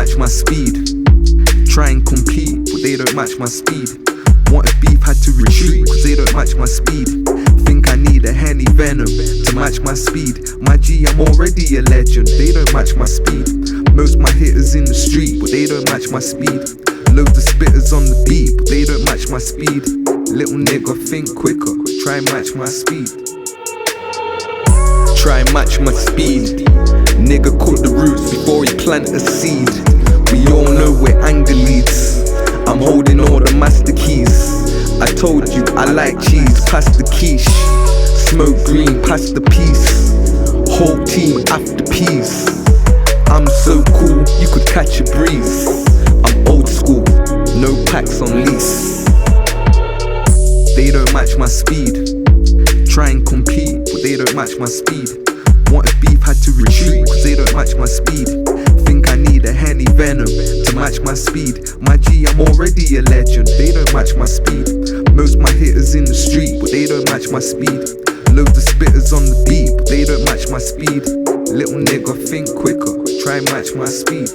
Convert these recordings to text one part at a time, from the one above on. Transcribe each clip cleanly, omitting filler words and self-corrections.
match my speed. Try and compete, but they don't match my speed. Wanted beef, had to retreat, cause they don't match my speed. Think I need a Henny Venom to match my speed. My G, I'm already a legend, they don't match my speed. Most my hitters in the street, but they don't match my speed. Loads of spitters on the beat, but they don't match my speed. Little nigga, think quicker, try and match my speed. Try and match my speed. Nigga caught the roots before he planted a seed. We all know where anger leads. I'm holding all the master keys. I told you I like cheese, pass the quiche. Smoke green, pass the peace. Whole team after peace. I'm so cool, you could catch a breeze. I'm old school, no packs on lease. They don't match my speed. Try and compete, but they don't match my speed. Wanted beef, had to retreat, cause they don't match my speed. Think I need a Henny Venom to match my speed. My G, I'm already a legend, they don't match my speed. Most my hitters in the street, but they don't match my speed. Loads of spitters on the beat, but they don't match my speed. Little nigga, think quicker, try and match my speed.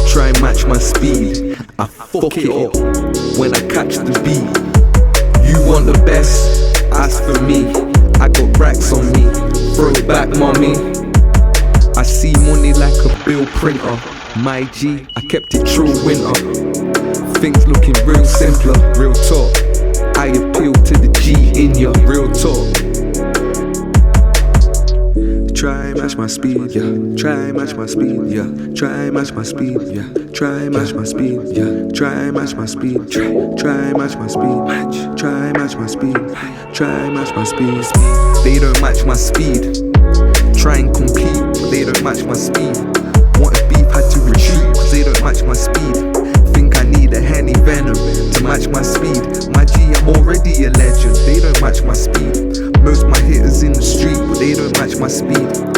Try and match my speed. I fuck it up when I catch the beat. You want the best? Ask for me. I got racks on me. Throw it back, mommy. I see money like a bill printer. My G, I kept it true winter. Things looking real simpler, real talk. I appeal to the G in ya, real talk. Try match my speed, yeah. Try match my speed, yeah. Try match my speed, yeah. Try match my speed, yeah. Try match my speed, try match my speed, try match my speed, try match my speed. They don't match my speed. Try and compete, but they don't match my speed. Wanted beef, had to retreat, cause they don't match my speed. Think I need a Henny Venom to match my speed. My G, I'm already a legend, they don't match my speed. Most my hitters in the street, but they don't match my speed.